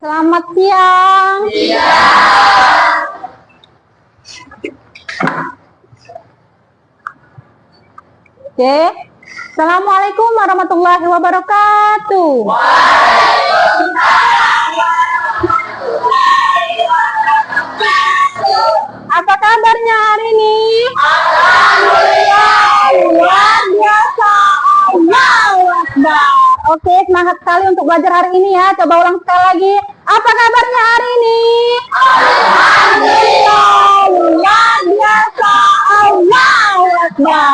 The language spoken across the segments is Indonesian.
Selamat siang. Oke. Assalamualaikum warahmatullahi wabarakatuh. Apa kabarnya hari ini? Alhamdulillah, luar biasa. Allahu Akbar. Oke, semangat sekali untuk belajar hari ini ya. Coba ulang sekali lagi. Apa kabarnya hari ini? Alhamdulillah, luar biasa. Allahu Akbar.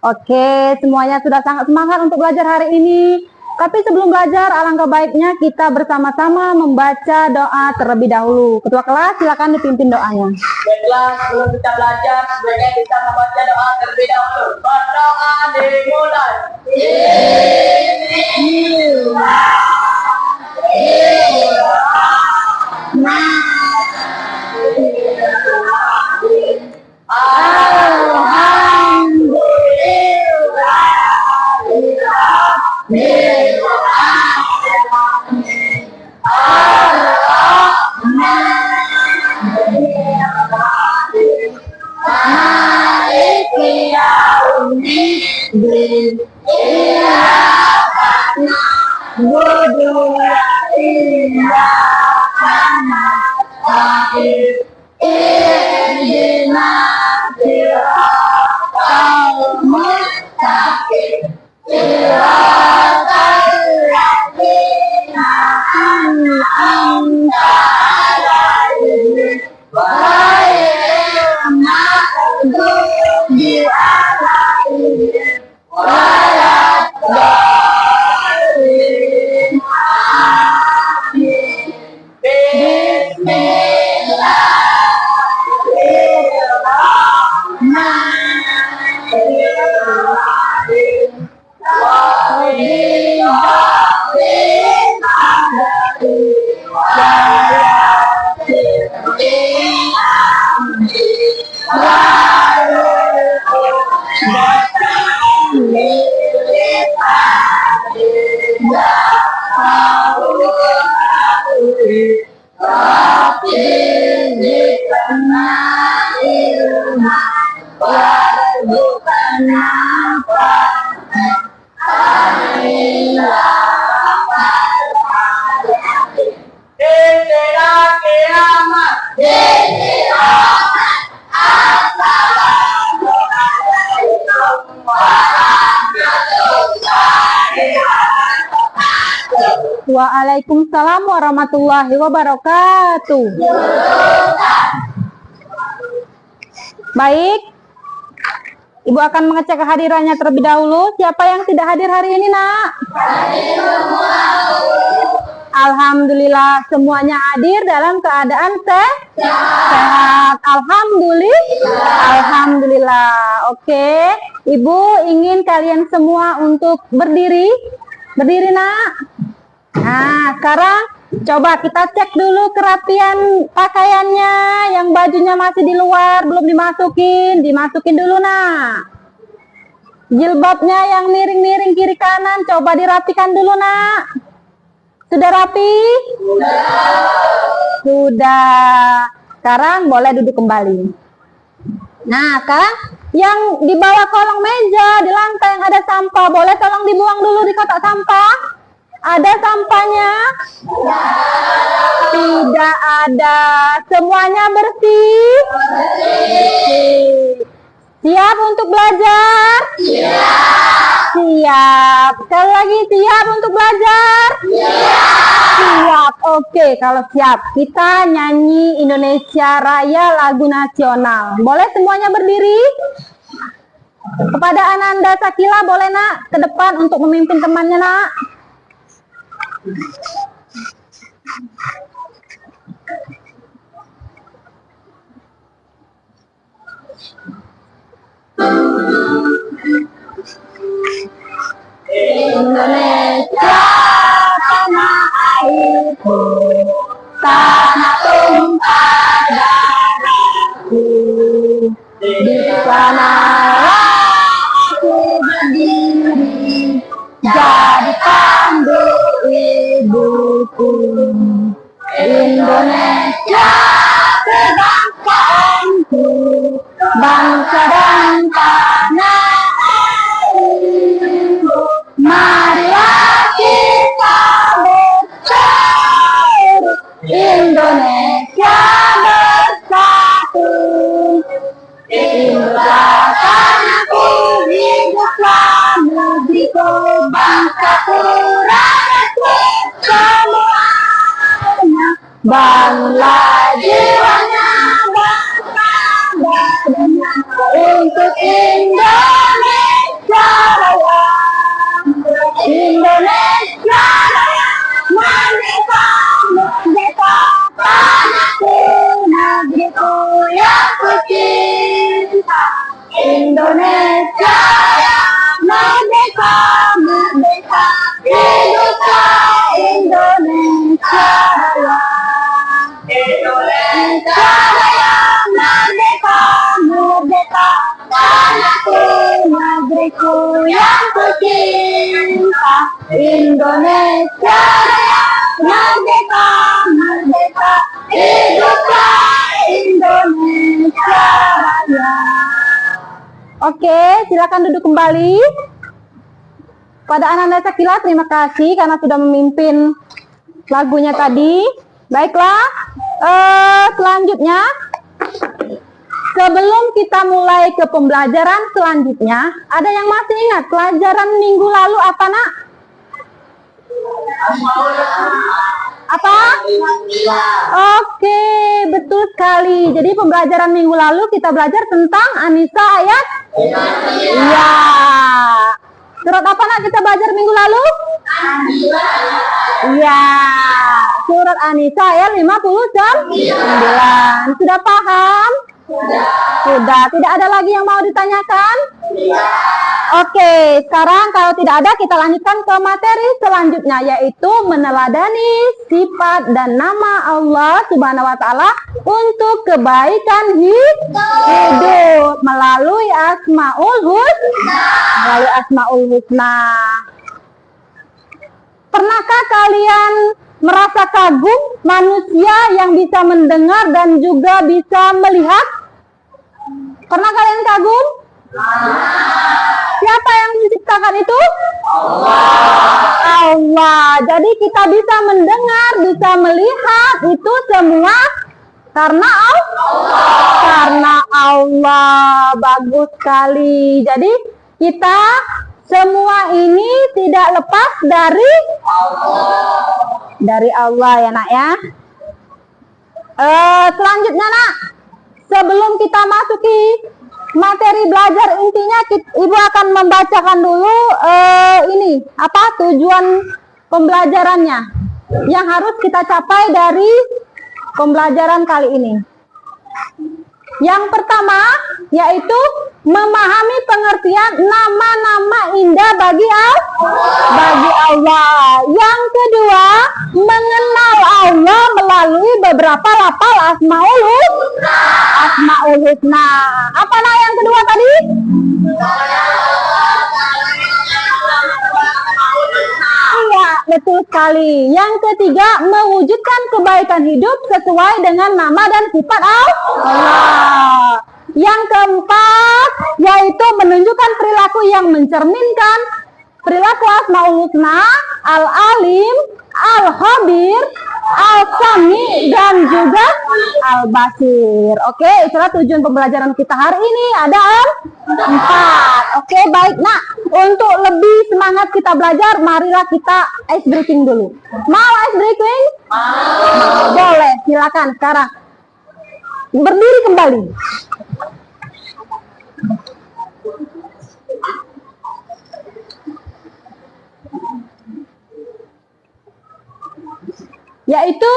Oke, semuanya sudah sangat semangat untuk belajar hari ini. Tapi sebelum belajar, alangkah baiknya kita bersama-sama membaca doa terlebih dahulu. Ketua kelas, silakan dipimpin doanya. Baiklah, sebelum kita belajar, sebaiknya kita membaca doa terlebih dahulu. Berdoa dimulai. Waalaikumsalam warahmatullahi wabarakatuh. Baik, Ibu akan mengecek kehadirannya terlebih dahulu. Siapa yang tidak hadir hari ini, Nak? Alhamdulillah, semuanya hadir dalam keadaan sehat. Alhamdulillah. Oke, Ibu ingin kalian semua untuk berdiri. Berdiri, Nak. Nah, sekarang coba kita cek dulu kerapian pakaiannya. Yang bajunya masih di luar, belum dimasukin dulu, Nak. Jilbabnya yang miring-miring kiri kanan, coba dirapikan dulu, Nak. Sudah rapi? Sudah. Sekarang boleh duduk kembali. Nah, sekarang yang di bawah kolong meja, di lantai yang ada sampah, boleh tolong dibuang dulu di kotak sampah? Ada sampahnya? Tidak ada. Semuanya bersih? Siap untuk belajar? Siap. Sekali lagi, siap untuk belajar? Siap. Oke, kalau siap, kita nyanyi Indonesia Raya lagu nasional. Boleh semuanya berdiri? Kepada Ananda Sakila, boleh, Nak, ke depan untuk memimpin temannya, Nak. Indonesia tanah airku, tanah tumpah darahku, di sana aku berdiri jadi pandu ibu. Indonesia kebangsaanku, bangsa dan tanah airku. Marilah kita bersatu, Indonesia bersatu. Hiduplah tanahku, hiduplah negeriku, bangsaku, rakyatku semuanya. Bangunlah jiwanya, bangsa badannya untuk Indonesia Raya. Indonesia Raya, merdeka, merdeka, tanahku, negeriku yang kucinta. Indonesia Raya, merdeka, merdeka, hiduplah Indonesia Raya. Indonesia Raya, merdeka, merdeka, tanahku, negeriku yang kucinta. Indonesia Raya, merdeka, merdeka, hiduplah Indonesia Raya. Oke, silakan duduk kembali. Pada anak-anak Sakila, terima kasih karena sudah memimpin lagunya tadi. Baiklah, selanjutnya sebelum kita mulai ke pembelajaran selanjutnya, ada yang masih ingat pelajaran minggu lalu apa, Nak? Apa? Oke, betul sekali. Jadi pembelajaran minggu lalu kita belajar tentang An-Nisa ayat? Iya. Surat apa, Nak, kita belajar minggu lalu? Iya. Surat An-Nisa ayat 59. Sudah paham? Sudah. Tidak ada lagi yang mau ditanyakan? Oke, sekarang kalau tidak ada kita lanjutkan ke materi selanjutnya, yaitu meneladani sifat dan nama Allah Subhanahu wa Ta'ala untuk kebaikan hidup melalui Asmaul Husna. Pernahkah kalian merasa kagum manusia yang bisa mendengar dan juga bisa melihat? Pernah kalian kagum? Siapa yang menciptakan itu? Allah. Jadi kita bisa mendengar, bisa melihat itu semua karena Allah. Bagus sekali. Jadi kita semua ini tidak lepas dari Allah ya, Nak ya. Selanjutnya, Nak, sebelum kita masuki materi belajar, intinya Ibu akan membacakan dulu ini apa tujuan pembelajarannya yang harus kita capai dari pembelajaran kali ini. Yang pertama yaitu memahami pengertian nama-nama indah bagi Allah. Yang kedua, mengenal Allah melalui beberapa lafal Asmaul Husna. Apa nah yang kedua tadi? Iya, betul sekali. Yang ketiga, mewujudkan kebaikan hidup sesuai dengan nama dan sifat Allah. Yang keempat, yaitu menunjukkan perilaku yang mencerminkan perilaku Asmaul Husna, Al-Alim, Al-Khabir, Al-Sami, dan juga Al-Basir. Oke, itulah tujuan pembelajaran kita hari ini. Ada 4. Oke, baik. Nah, untuk lebih semangat kita belajar, marilah kita ice breaking dulu. Mau ice breaking? Mau. Boleh, silakan sekarang. Berdiri kembali. Yaitu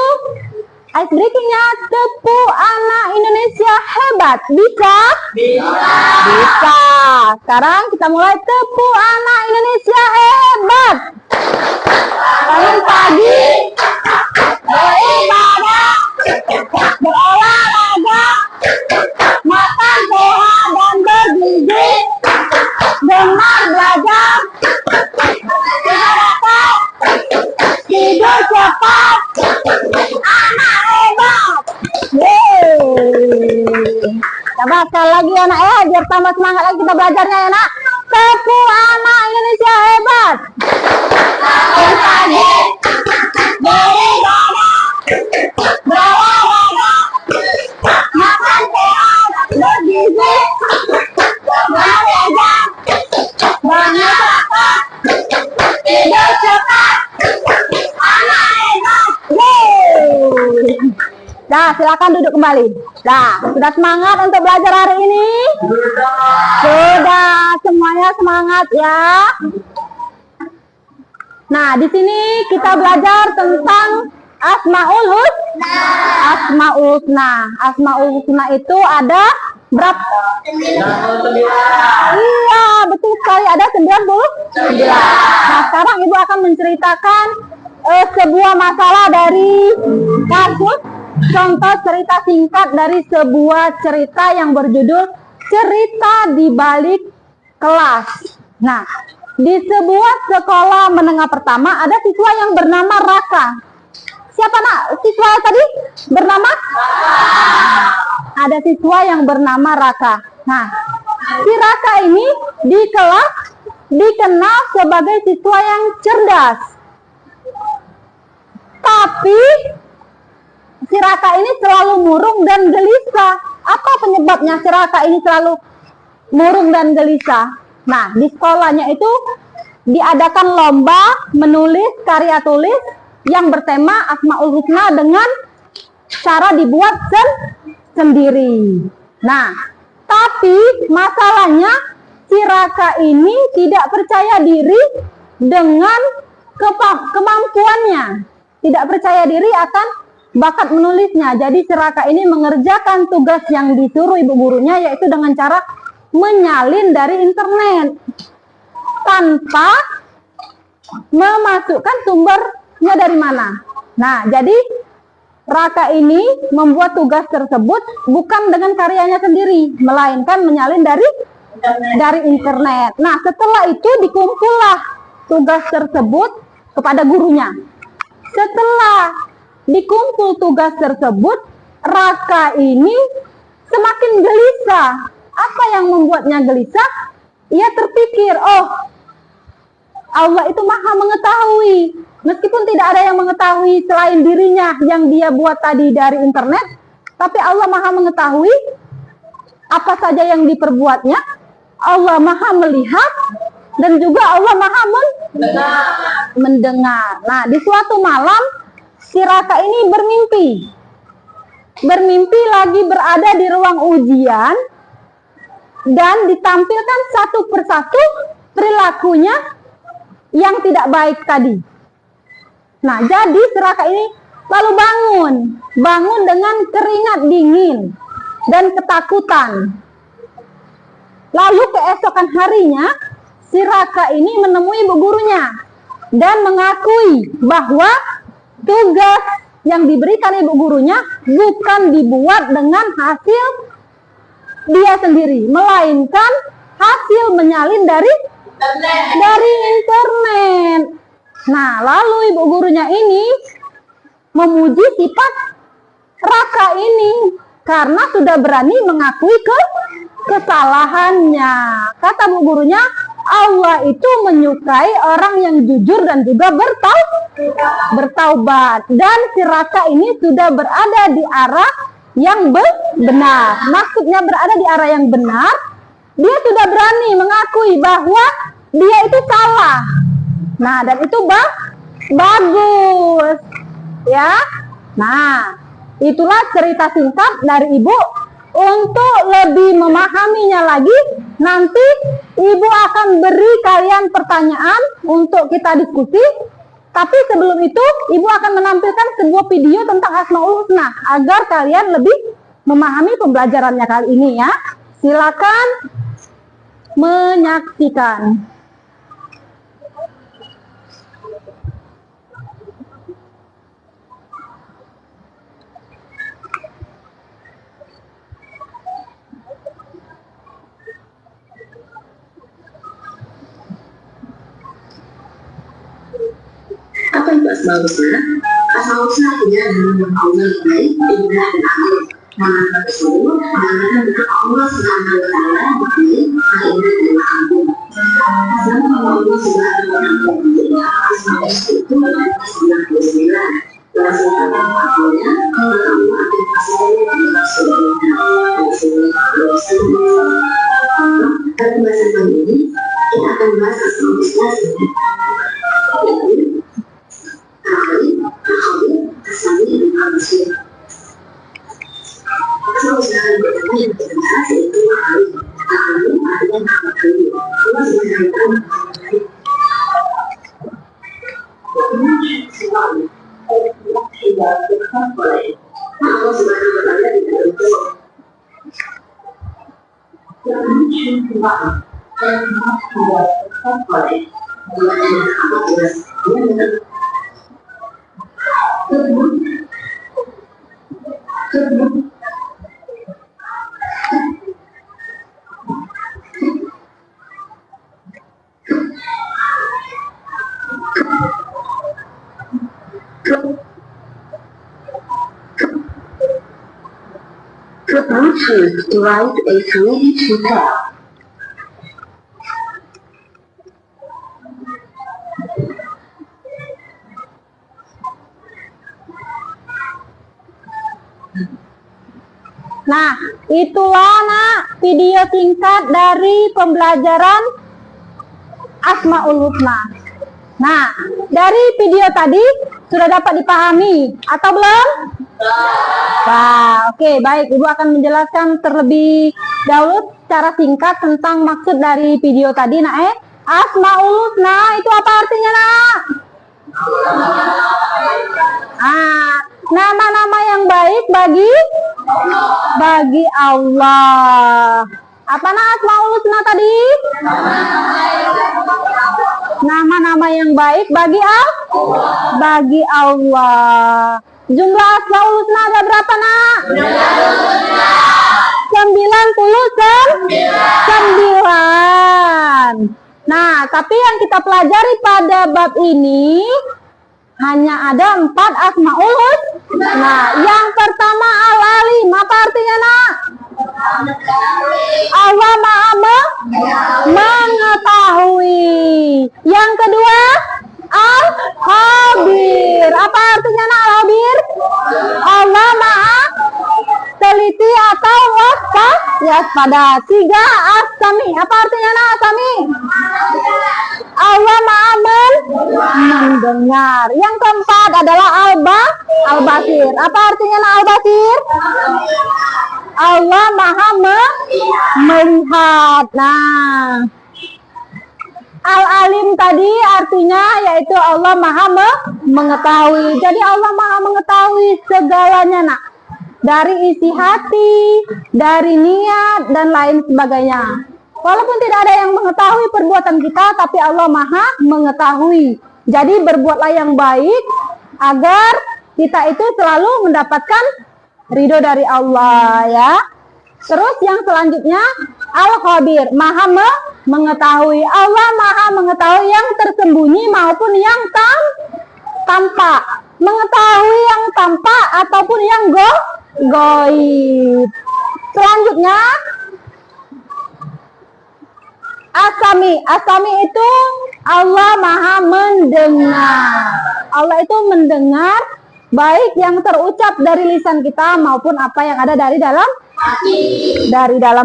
ice breakingnya tepu anak Indonesia hebat. Bisa? Bisa. Sekarang kita mulai tepu anak Indonesia hebat. Bangun pagi, beribadah, berolahraga, makan sehat dan bergizi, gemar belajar, istirahat, tidur cepat, anak Coba sekali lagi anak ya, biar tambah semangat lagi kita belajarnya ya nak. Tepuk anak Indonesia hebat. Bangun pagi, beribadah, berolahraga, makan sehat, bergizi, bekerja, banyak zakat, tidur cepat, anak hebat. Yeay. Nah, silakan duduk kembali. Nah, sudah semangat untuk belajar hari ini? Sudah, semuanya semangat ya. Nah, di sini kita belajar tentang Asmaul Husna. Asmaul Husna. Asmaul Husna itu ada berapa? 99. Iya, betul sekali, ada 99. Nah, sekarang Ibu akan menceritakan sebuah masalah dari kasus contoh cerita singkat dari sebuah cerita yang berjudul Cerita di Balik Kelas. Nah, di sebuah sekolah menengah pertama ada siswa yang bernama Raka. Siapa nak siswa tadi bernama? Ada siswa yang bernama Raka. Nah, si Raka ini di kelas dikenal sebagai siswa yang cerdas. Tapi si Raka ini selalu murung dan gelisah. Apa penyebabnya si Raka ini selalu murung dan gelisah? Nah, di sekolahnya itu diadakan lomba menulis karya tulis yang bertema Asmaul Husna dengan cara dibuat sendiri. Nah, tapi masalahnya si Raka ini tidak percaya diri dengan kemampuannya. Tidak percaya diri akan bakat menulisnya. Jadi si Raka ini mengerjakan tugas yang disuruh ibu gurunya, yaitu dengan cara menyalin dari internet tanpa memasukkan sumbernya dari mana. Nah, jadi Raka ini membuat tugas tersebut bukan dengan karyanya sendiri, melainkan menyalin dari internet. Nah, setelah itu dikumpullah tugas tersebut kepada gurunya. Setelah dikumpul tugas tersebut, Raka ini semakin gelisah. Apa yang membuatnya gelisah? Ia terpikir, oh, Allah itu maha mengetahui. Meskipun tidak ada yang mengetahui selain dirinya yang dia buat tadi dari internet, tapi Allah maha mengetahui apa saja yang diperbuatnya. Allah maha melihat dan juga Allah maha mendengar. Nah, di suatu malam si Raka ini bermimpi lagi berada di ruang ujian dan ditampilkan satu persatu perilakunya yang tidak baik tadi. Nah, jadi si Raka ini lalu bangun dengan keringat dingin dan ketakutan. Lalu keesokan harinya si Raka ini menemui ibu gurunya dan mengakui bahwa tugas yang diberikan ibu gurunya bukan dibuat dengan hasil dia sendiri, melainkan hasil menyalin dari internet. Nah, lalu ibu gurunya ini memuji sifat Raka ini karena sudah berani mengakui kesalahannya. Kata bu gurunya, Allah itu menyukai orang yang jujur dan juga bertaubat. Dan si Raka ini sudah berada di arah yang benar. Maksudnya berada di arah yang benar, dia sudah berani mengakui bahwa dia itu salah. Nah, dan itu bagus. Ya. Nah, itulah cerita singkat dari ibu. Untuk lebih memahaminya lagi, nanti ibu akan beri kalian pertanyaan untuk kita diskusi. Tapi sebelum itu, ibu akan menampilkan sebuah video tentang Asmaul Husna agar kalian lebih memahami pembelajarannya kali ini ya. Silakan menyaksikan. Apa itu Asmaul Husna? Asmaul Husna artinya adalah nama Allah yang baik, indah, dan agung. Nama tersebut menandakan betapa Allah Subhanahu wa Ta'ala mempunyai keinginan dan maha. Sama Allah Subhanahu wa Ta'ala menjadi asma itu dengan 99. Berdasarkan akalnya, maka Allah akan pasalnya dengan pada pembahasan kali ini, kita akan membahas asma Islam yaitu Al-Khalid, Al-Sami, dan Al-Basir. Asma Islam pertama yang kita bahas yaitu Al-Khalid. Al-Khalid artinya Maha Khalid. Allah Subhanahu wa Ta'ala tidak tetap boleh. Allah Subhanahu wa Ta'ala tidak berdoa. Jangan cuma dan tidak tetap boleh. Mengenai apa jelas dia benar. Choose to write a Swedish hotel. Nah, itulah nak video singkat dari pembelajaran Asmaul Husna. Nah, dari video tadi sudah dapat dipahami atau belum? Nah, oke, baik. Ibu akan menjelaskan terlebih dahulu secara singkat tentang maksud dari video tadi, nak. Asmaul Husna itu apa artinya, nak? Nama-nama yang baik bagi Allah. Apa nak Asmaul Husna tadi? Nama-nama yang baik bagi Allah. Jumlah Asmaul Husna ada berapa, nak? 99. Nah, tapi yang kita pelajari pada bab ini hanya ada 4 Asmaul Husna. Nah, yang pertama Al-Alim. Apa artinya, nak? Allah Maha mengetahui. Yang kedua Al-Khabir. Apa artinya, nak, Al-Khabir? Allah Maha teliti atau waspada. 3 As-Sami. Apa artinya, nak, As-Sami? Allah Maha mendengar. Yang keempat adalah Al-Basir. Apa artinya, nak, Al-Basir? Allah Maha melihat. Nah, Al-Alim tadi artinya yaitu Allah Maha mengetahui. Jadi Allah Maha mengetahui segalanya, nak. Dari isi hati, dari niat, dan lain sebagainya. Walaupun tidak ada yang mengetahui perbuatan kita, tapi Allah Maha mengetahui. Jadi berbuatlah yang baik agar kita itu selalu mendapatkan ridho dari Allah, ya. Terus yang selanjutnya Al-Khabir, Maha mengetahui. Allah Maha mengetahui yang tersembunyi maupun yang tampak. Mengetahui yang tampak ataupun yang goib. Selanjutnya As-Sami. As-Sami itu Allah Maha mendengar. Allah itu mendengar baik yang terucap dari lisan kita maupun apa yang ada dari dalam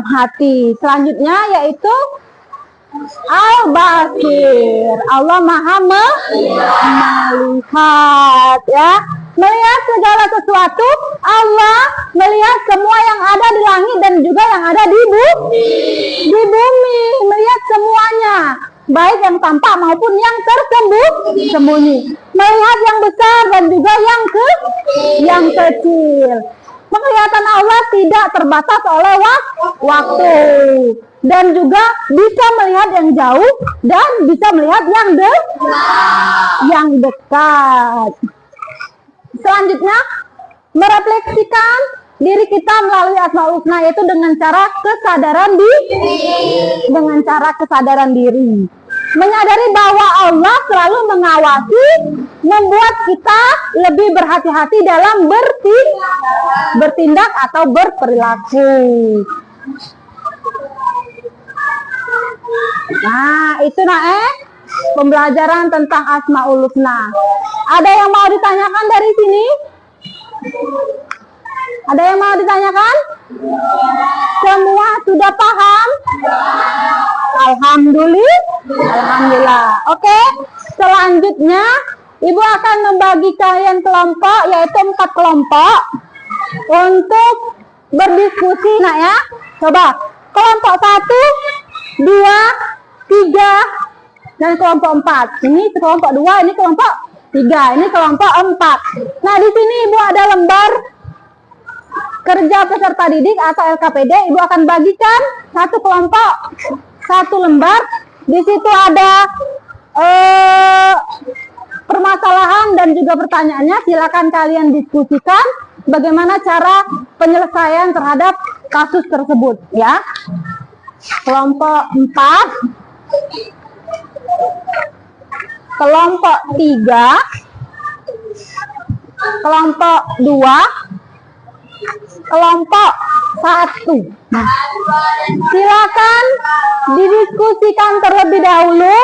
hati. Selanjutnya yaitu Al-Basir. Allah Maha melihat, ya. Melihat segala sesuatu. Allah melihat semua yang ada di langit dan juga yang ada di bumi. Melihat semuanya, baik yang tampak maupun yang tersembunyi. Melihat yang besar dan juga yang kecil. Penglihatan Allah tidak terbatas oleh waktu. Dan juga bisa melihat yang jauh dan bisa melihat yang dekat. Selanjutnya, merefleksikan diri kita melalui Asmaul Husna, yaitu dengan cara kesadaran diri. Menyadari bahwa Allah selalu mengawasi, membuat kita lebih berhati-hati dalam bertindak atau berperilaku. Nah, itu pembelajaran tentang Asmaul Husna. Ada yang mau ditanyakan dari sini? Ada yang mau ditanyakan? Semua sudah paham? Alhamdulillah. Oke, selanjutnya Ibu akan membagi kalian kelompok, yaitu 4 kelompok untuk berdiskusi, nak ya. Coba, kelompok 1, 2, 3, dan kelompok 4. Ini kelompok 2, ini kelompok 3, ini kelompok 4. Nah, di sini Ibu ada lembar kerja peserta didik atau LKPD. Ibu akan bagikan satu kelompok, 1 lembar. Di situ ada permasalahan dan juga pertanyaannya. Silakan kalian diskusikan bagaimana cara penyelesaian terhadap kasus tersebut, ya. Kelompok 4, kelompok 3, kelompok 2, kelompok 1. Nah, silakan didiskusikan terlebih dahulu.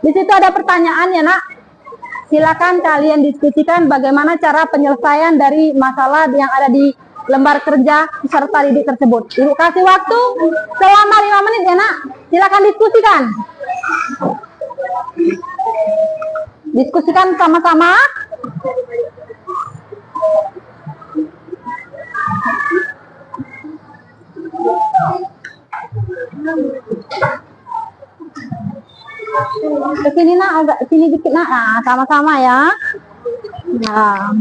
Di situ ada pertanyaan ya, nak. Silakan kalian diskusikan bagaimana cara penyelesaian dari masalah yang ada di lembar kerja peserta didik tersebut. Ibu kasih waktu selama 5 menit ya, nak. Silakan diskusikan. Diskusikan sama-sama. Kesini nak, agak sini dikit nak. Nah, sama-sama ya. Nah,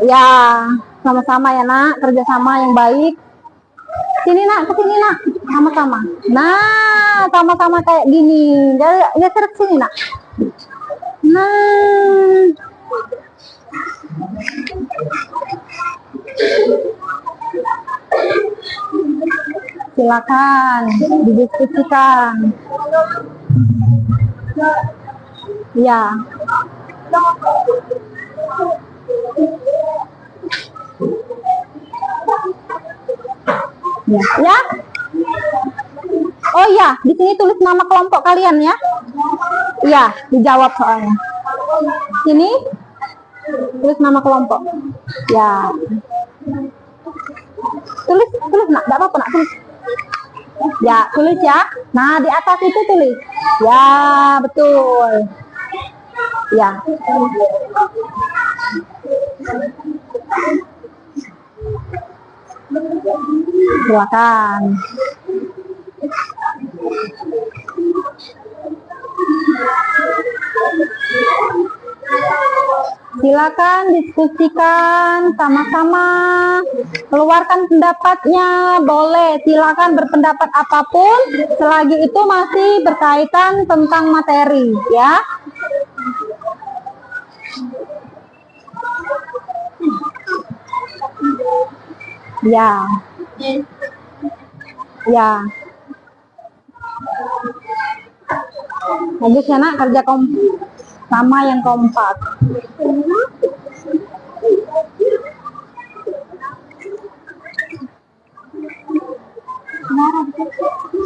ya, sama-sama ya nak, kerjasama yang baik. Sini nak, kesini nak, sama-sama. Nah, sama-sama kayak gini. Geser ke sini nak. Nah, silakan didiskusikan. Ya. Ya. Oh ya, di sini tulis nama kelompok kalian ya. Iya, dijawab soalnya. Sini tulis nama kelompok. Ya. Tulis nak, enggak apa-apa nak, tulis. Ya, tulis ya. Nah, di atas itu tulis. Ya, betul. Ya. Silakan. Silakan diskusikan sama-sama, keluarkan pendapatnya, boleh, silakan berpendapat apapun selagi itu masih berkaitan tentang materi, ya. Ya. Ya. Bagus ya nak, kerja sama yang kompak.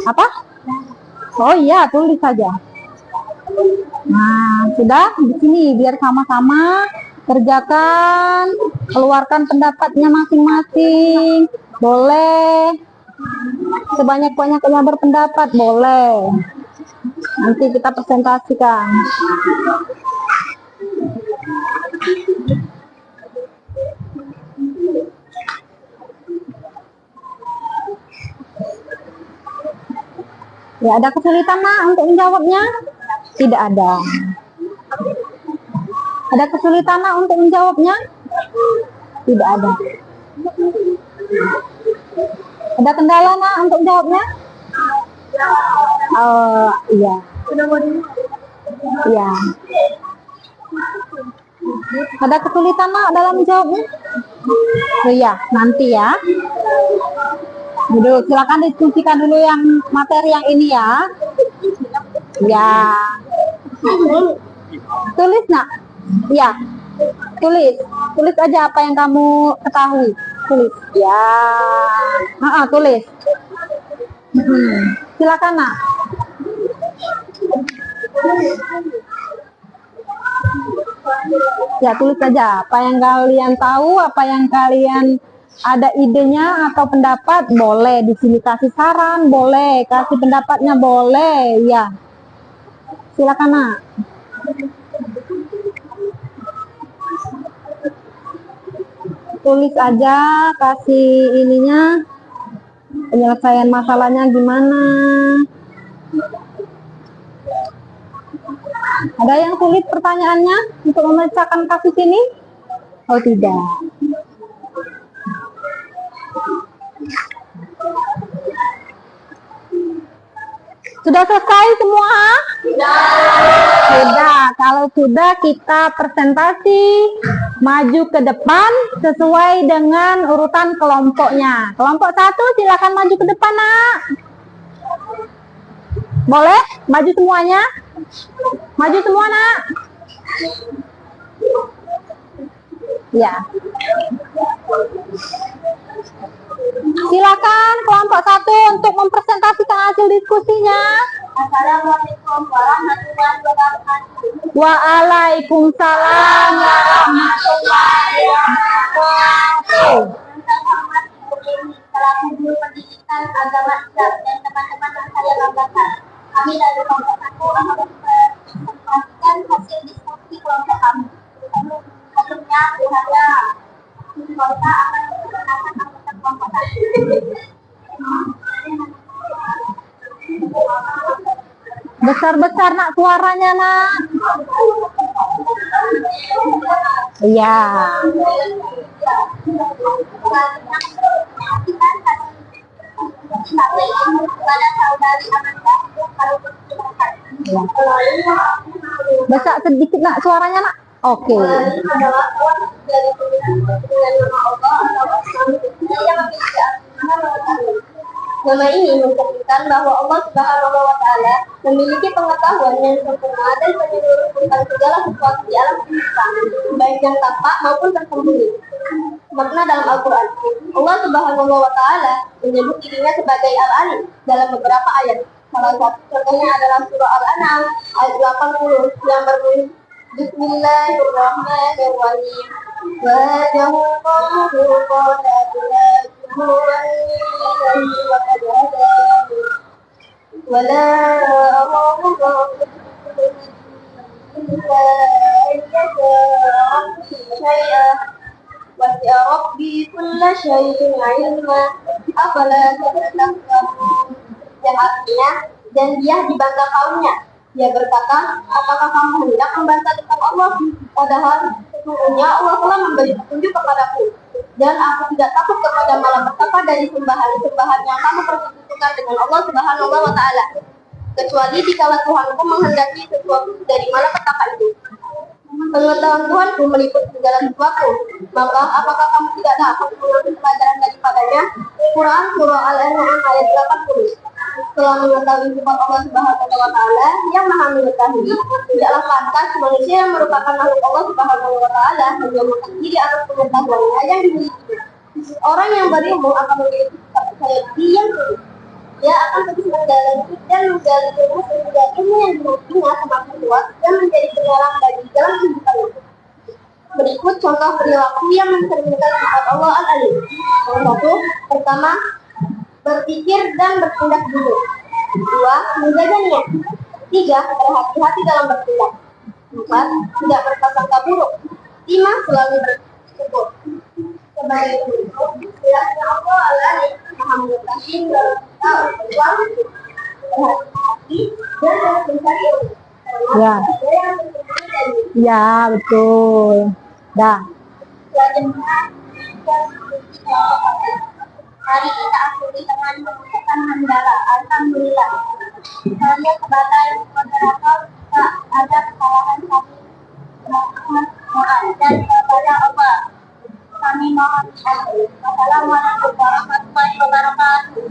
Apa? Oh iya, tulis saja. Nah, sudah di sini biar sama-sama kerjakan, keluarkan pendapatnya masing-masing. Boleh. Sebanyak-banyaknya berpendapat, boleh. Nanti kita presentasikan. Ya, ada kesulitan nak untuk menjawabnya? Tidak ada. Ada kesulitan nak untuk menjawabnya? Tidak ada. Ada kendala nak untuk menjawabnya? Iya. Iya. Ada kesulitan nak dalam menjawabnya? Oh iya, nanti ya. Dulu, silakan diskusikan dulu yang materi yang ini ya. Ya. Tulis nak? Ya. Tulis. Tulis aja apa yang kamu ketahui. Tulis. Ya. Tulis. Silakan, Nak. Ya, tulis saja apa yang kalian tahu, apa yang kalian ada idenya atau pendapat, boleh di sini kasih saran, boleh kasih pendapatnya, boleh. Ya. Silakan, Nak. Tulis aja, kasih ininya, penyelesaian masalahnya gimana. Ada yang sulit pertanyaannya untuk memecahkan kasus ini? Oh, tidak. Sudah selesai semua? Sudah. Kalau sudah, kita presentasi maju ke depan sesuai dengan urutan kelompoknya. Kelompok 1 silakan maju ke depan, Nak. Boleh? Maju semuanya? Maju semua, Nak. Ya. Silakan kelompok 1 untuk mempresentasikan hasil diskusinya. Assalamualaikum warahmatullahi wabarakatuh. Waalaikumsalam warahmatullahi wabarakatuh. Selaku guru pendidikan agama Islam dan teman-teman yang saya banggakan, kami dari kelompok 1 akan mempresentasikan hasil diskusi kelompok kami. Sebelumnya, saya akan memperkenalkan anggota kelompok 1. Besar-besar, Nak, suaranya, Nak. Iya. Besar sedikit, Nak, suaranya, Nak. Oke. Nama ini menceritakan bahwa Allah Subhanahu wa Ta'ala memiliki pengetahuan yang sempurna dan menyeluruh tentang segala sesuatu di alam semesta, baik yang tampak maupun tersembunyi. Makna dalam Al-Quran, Allah Subhanahu wa Ta'ala menyebut dirinya sebagai Al-Alim dalam beberapa ayat. Salah satu contohnya adalah surah Al-An'am ayat 80 yang berbunyi Bismillahirrahmanirrahim. Wajahmu ولا أراه شيئا وسع ربي كل شيء علما أفلا تتذكرون. Yang artinya, dan dia dibantah kaumnya. Dia berkata, apakah kamu hendak membantah tentang Allah? Padahal sesungguhnya Allah telah memberi petunjuk kepadaku. Dan aku tidak takut kepada malapetaka dari sembahan-sembahan yang kamu persekutukan dengan Allah Subhanahu wa Ta'ala, kecuali dikala Tuhanku menghendaki sesuatu dari malapetaka itu. Pengetahuan Tuhanku meliputi segala sesuatu, maka apakah kamu tidak dapat mengambil pelajaran daripadanya? Quran Surah Al-An'am ayat 80. Setelah mengetahui sifat Allah Subhanahu wa Ta'ala yang maha mengetahui, tidaklah pantas manusia yang merupakan makhluk Allah Subhanahu wa Ta'ala menjauhkan diri atas pengetahuannya yang dimiliki. Orang yang berilmu akan memiliki sifat percaya diri yang tinggi. Dia akan terus mendalami dan menggali ilmu sehingga ilmu yang dimilikinya semakin luas dan menjadi penerang bagi jalan kehidupannya. Berikut contoh perilaku yang mencerminkan sifat Allah Al-Alim. Yang satu, pertama, berpikir dan bertindak dulu. 2, menjaga niat. 3, berhati-hati dalam bertindak. 4, tidak berprasangka buruk. 5, selalu bersyukur. Sebagai bentuk, kiranya Allah Al-Alim maha mengetahui dalam kita berpeluang, berhati-hati dan mencari ilmu. Ya. Ya, betul. Dah. Hari kita akhiri dengan mengucapkan hamdalah. Alhamdulillah. Saya sebagai moderator tak ada kesalahan kami. Mohon dan kepada Allah kami mohon ampun. Wassalamualaikum warahmatullahi wabarakatuh.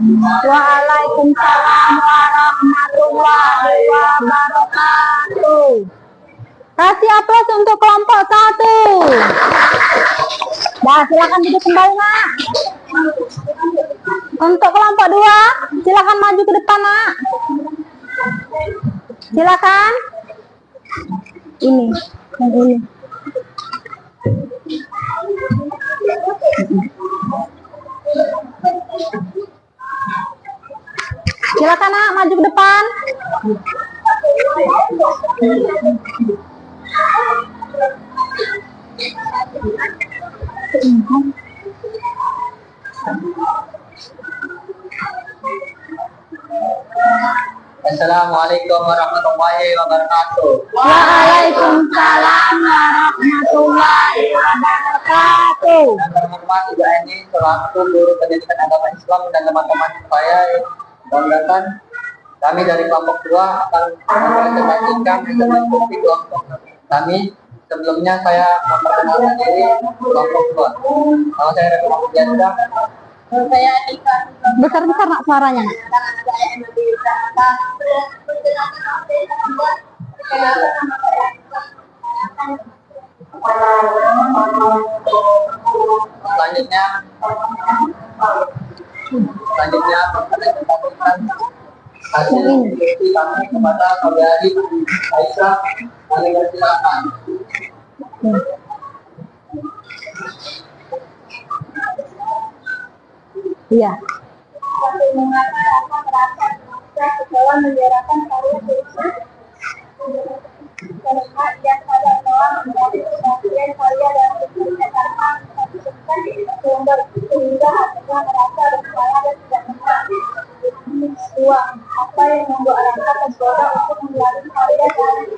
Waalaikumsalam warahmatullahi wabarakatuh. Kasih aplaus untuk kelompok 1. Nah, silakan duduk kembali, Nak. Untuk kelompok 2, silakan maju ke depan, Nak. Silakan. Ini, yang ini. Silakan, Nak, maju ke depan. Assalamualaikum warahmatullahi wabarakatuh. Waalaikumsalam warahmatullahi wabarakatuh. Yang terhormat Ibu Eni selaku guru pendidikan agama Islam dan teman-teman saya banggakan, kami dari kelompok 2 akan mempresentasikan hasil diskusi kelompok kami. Sebelumnya saya memperkenalkan diri kelompok 2. Nama saya Rekam Biasa. Saya Ika. Besar-besar, Nak, suaranya, Nak. Saya Emily Zahra. Selanjutnya mempresentasikan hasil diskusi kami kepada saudari Aisyah. Kami persilakan. Iya. Mengapa Rasa merasa sukses setelah menjalankan karya tulisnya? Karena ia sadar telah menjadi sebagian karya dan Jakarta satu sukses sumber sehingga hatinya merasa bersalah dan tidak tenang. 2. Apa yang membuat Rasa tergoda untuk melalui karya dari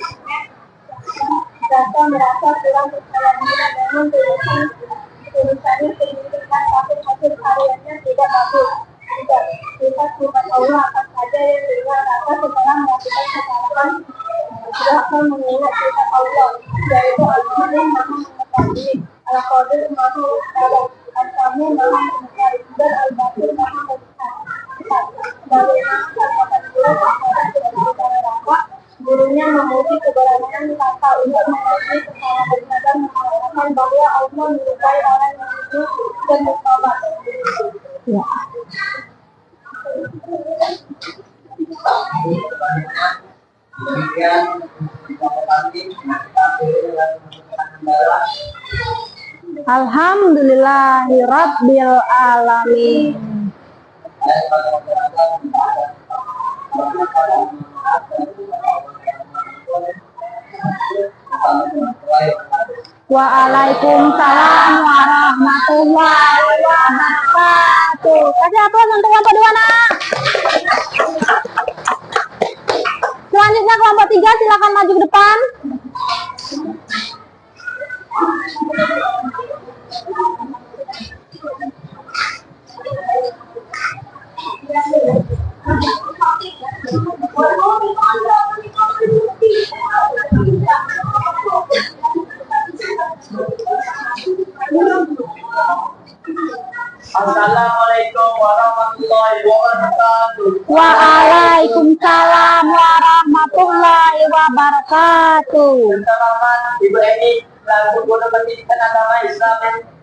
Rasa merasa kurang percaya diri dan memang tulisannya signifikan tapi hasil karyanya tidak bagus. Kita sifat Allah apa saja yang dengan Rasa setelah melakukan kesalahan tidak akan mengingat sifat Allah, yaitu Al-Qadir Maha Mengetahui, Al-Qadir Maha Mengetahui, Al-Samir Maha Mengetahui, dan Al-Basir Maha Melihat. Bagaimana kata guru kepada Rasa, gurunya memuji keberanian Rasa untuk mengakui kesalahan dan mengatakan bahwa Allah menyukai orang yang jujur dan bertobat. Ya. Kemudian Alhamdulillahirabbil alamin. Waalaikumsalam warahmatullahi wabarakatuh. Kasih aplaus untuk kelompok 2, Nak. Selanjutnya kelompok 3, silakan maju ke depan. Assalamualaikum warahmatullahi wabarakatuh. Waalaikumsalam warahmatullahi wabarakatuh. Selamat Ibu Eni selaku guru pendidikan agama Islam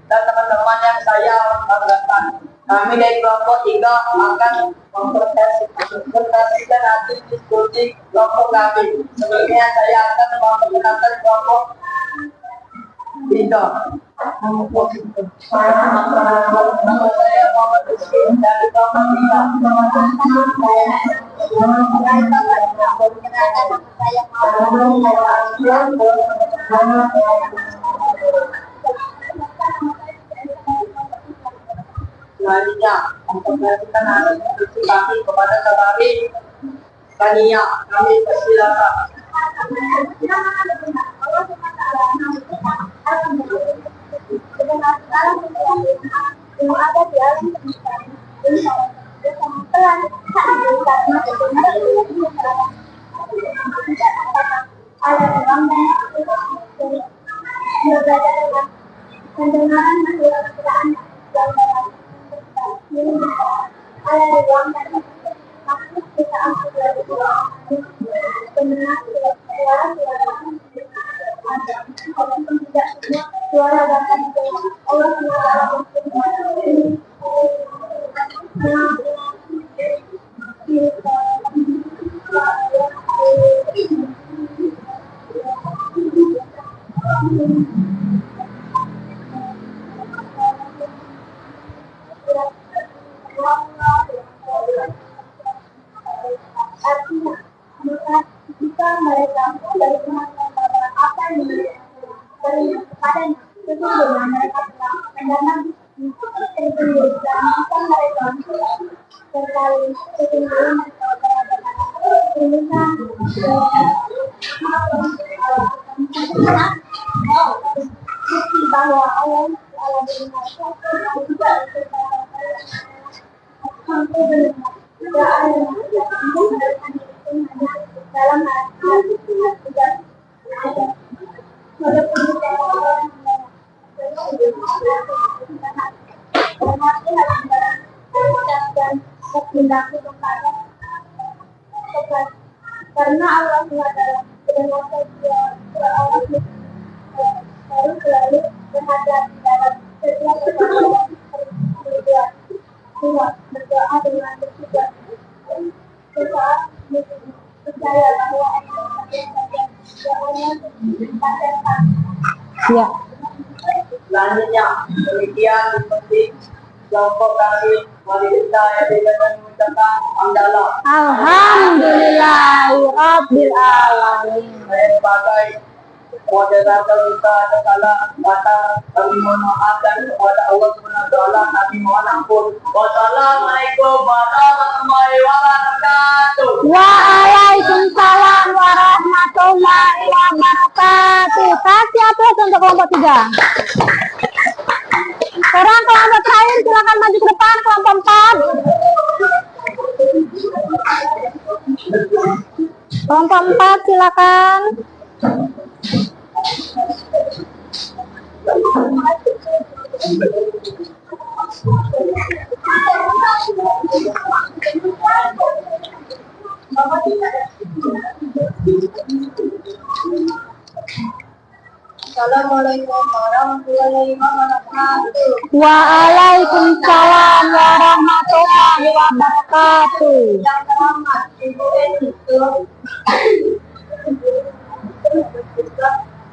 dan teman-teman yang saya banggakan. Kami dari kelompok 3 akan mempresentasikan hasil diskusi kelompok kami. Sebelumnya saya akan memperkenalkan kelompok 3. Nama saya Muhammad Rizky dari kelompok 3. Selanjutnya, mempresentasikan hasil diskusi kami kepada saudari Kania. Kami persilakan. Yang ada di alam semesta pelan ada dalam berbeda dengan pendengaran masalah Quran yang ada di dalam maksud kita ambil dari pendengar suara ada. Walaupun tidak semua suara datang dari Allah Artinya, jika mereka dari membawa apa yang beri kepadanya, sesungguhnya mereka telah mendanam tersendiri dan jika mereka sekali sesungguhnya mereka berada dalam bukti bahwa Allah telah berikan juga sampai benar. Tidak ada dalam hati tidak ada. Walaupun tidak orang dan bertindak kepada karena Allah adalah penguasa dia Allah harus selalu berhati-hati dalam setiap perbuatan berdoa dengan bersyukur sesaat percaya bahwa Ya. Selanjutnya, demikian seperti kelompok kami mari kita dengan mengucapkan hamdalah. Alhamdulillahirabbil alamin. Saya sebagai moderator kita ada salah kata, kami mohon maaf dan kepada Allah Subhanahu wa taala kami mohon ampun. Wassalamualaikum warahmatullahi wabarakatuh. Waalaikumsalam warahmatullahi wabarakatuh. Kasih aplaus untuk kelompok 3. Sekarang kelompok terakhir silakan maju ke depan, kelompok 4. Kelompok 4 silakan. Assalamualaikum warahmatullahi wabarakatuh. Waalaikumsalam warahmatullahi wabarakatuh. Yang terhormat Ibu Enito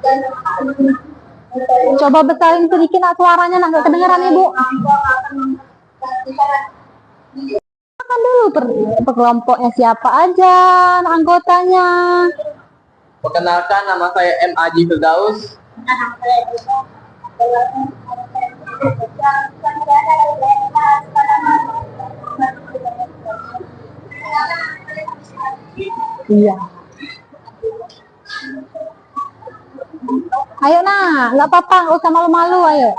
dan Coba besarin sedikit nak suaranya, nak nggak kedengeran Ibu. Kan dulu kelompoknya siapa aja anggotanya. Perkenalkan, nama saya M. Aji Firdaus. Iya. Ayo nak, nggak apa-apa, nggak usah malu-malu, ayo.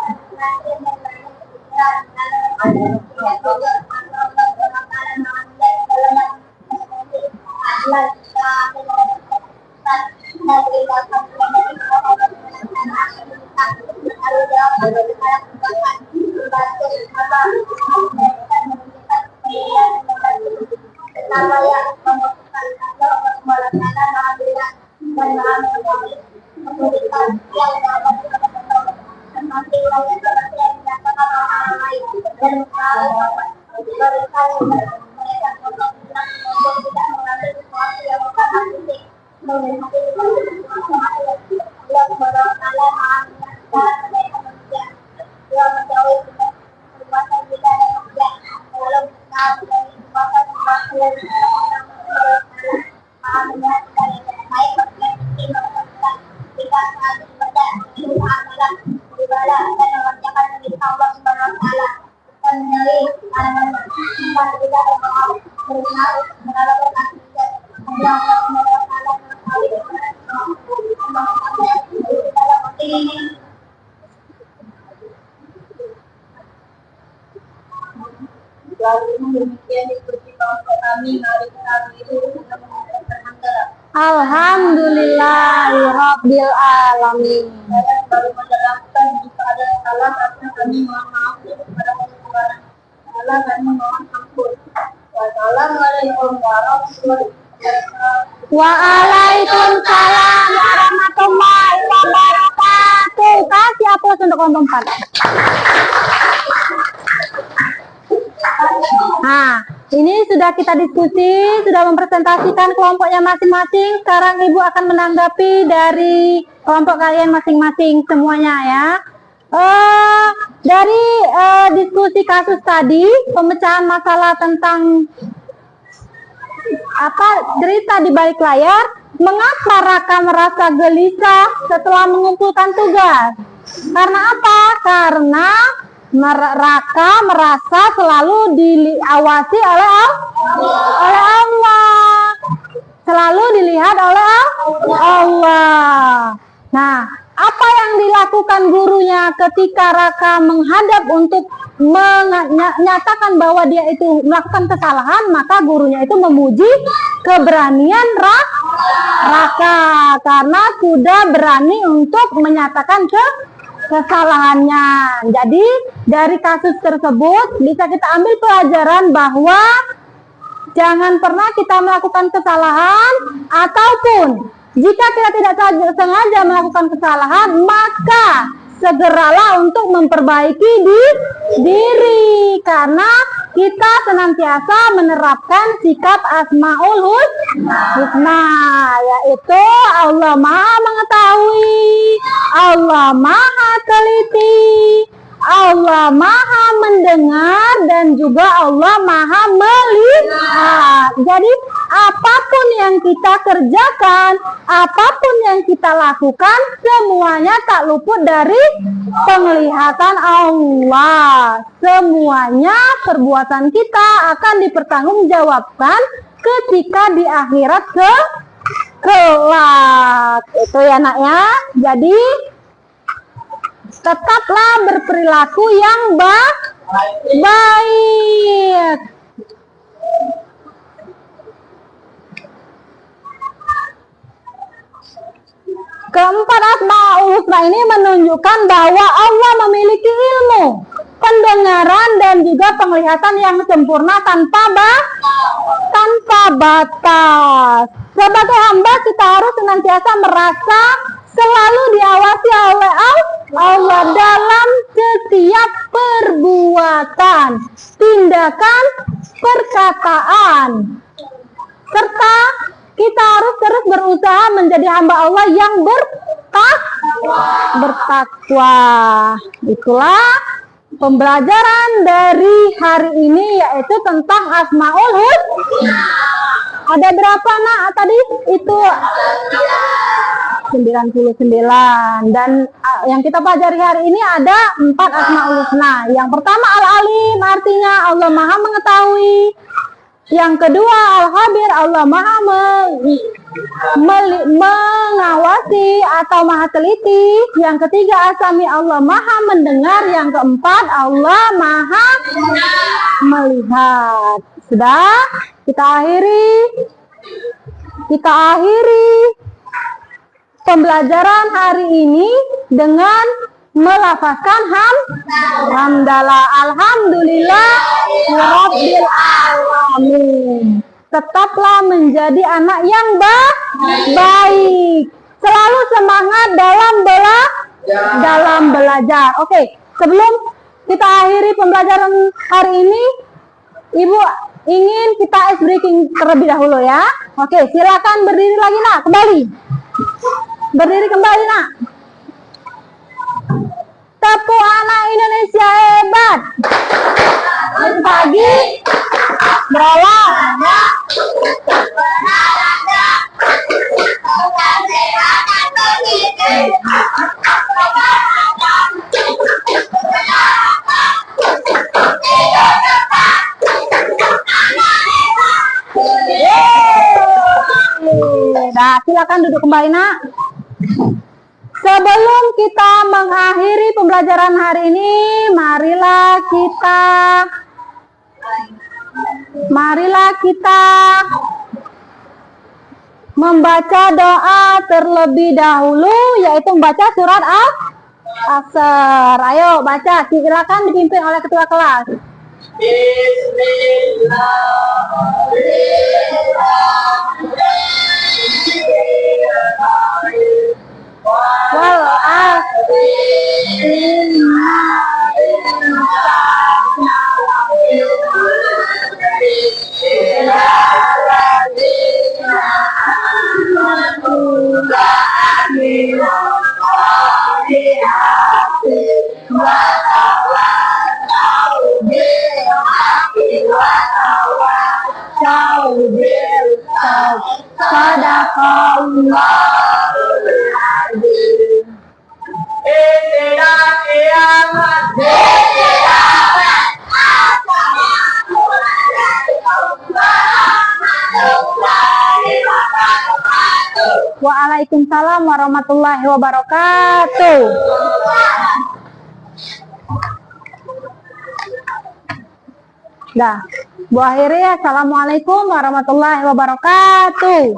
Alhamdulillahirabbil alamin. Saya baru menjelaskan jika ada salah karena kami mohon maaf kepada Allah Taala dan mohon ampun. Wassalamualaikum warahmatullahi wabarakatuh. Waalaikumsalam warahmatullahi wabarakatuh. Kasih aplaus untuk kelompok 4. Nah, ini sudah kita diskusi, sudah mempresentasikan kelompoknya masing-masing. Sekarang Ibu akan menanggapi dari kelompok kalian masing-masing semuanya ya. Dari diskusi kasus tadi, pemecahan masalah tentang cerita di balik layar, mengapa Raka merasa gelisah setelah mengumpulkan tugas? Karena apa? Karena Raka merasa selalu diawasi oleh Allah, selalu dilihat oleh Allah. Nah, apa yang dilakukan gurunya ketika Raka menghadap untuk menyatakan bahwa dia itu melakukan kesalahan? Maka gurunya itu memuji keberanian Raka karena sudah berani untuk menyatakan kesalahannya. Jadi dari kasus tersebut bisa kita ambil pelajaran bahwa jangan pernah kita melakukan kesalahan, ataupun jika kita tidak sengaja melakukan kesalahan, maka segeralah untuk memperbaiki diri, karena kita senantiasa menerapkan sikap Asmaul Husna, yaitu Allah Maha Mengetahui, Allah Maha Teliti, Allah Maha Mendengar, dan juga Allah Maha Melihat. Jadi apapun yang kita kerjakan, apapun yang kita lakukan, semuanya tak luput dari penglihatan Allah. Semuanya perbuatan kita akan dipertanggungjawabkan ketika di akhirat kelak. Itu ya nak ya. Jadi tetaplah berperilaku yang baik. Keempat, Asmaul Husna ini menunjukkan bahwa Allah memiliki ilmu, pendengaran, dan juga penglihatan yang sempurna tanpa batas. Sebagai hamba kita harus senantiasa merasa selalu diawasi oleh Allah dalam setiap perbuatan, tindakan, perkataan, serta kita harus terus berusaha menjadi hamba Allah yang bertakwa. Itulah pembelajaran dari hari ini, yaitu tentang Asmaul Husna. Ada berapa nak tadi? Itu 99. Dan yang kita pelajari hari ini ada 4 Asmaul Husna. Yang pertama Al-Alim, artinya Allah Maha Mengetahui. Yang kedua Al-Khabir, Allah Maha mengawasi atau Maha Teliti. Yang ketiga As-Sami, Allah Maha Mendengar. Yang keempat Allah Maha Melihat. Sudah, kita akhiri pembelajaran hari ini dengan melafazkan hamdalah, alhamdulillah rabbil alamin. Tetaplah menjadi anak yang baik, selalu semangat dalam belajar. Oke, sebelum kita akhiri pembelajaran hari ini, Ibu ingin kita ice breaking terlebih dahulu ya. Oke, silakan berdiri lagi nak, kembali. Berdiri kembali nak. Tepuk anak Indonesia hebat. Selamat pagi. Berolahraga. Nah, silakan duduk kembali nak. Sebelum kita mengakhiri pembelajaran hari ini, marilah kita membaca doa terlebih dahulu, yaitu membaca surat Al-Asr. Ayo baca, silakan dipimpin oleh ketua kelas. wal akhirin. Waalaikumsalam warahmatullahi wabarakatuh. Dah, Bu akhiri, assalamualaikum warahmatullahi wabarakatuh.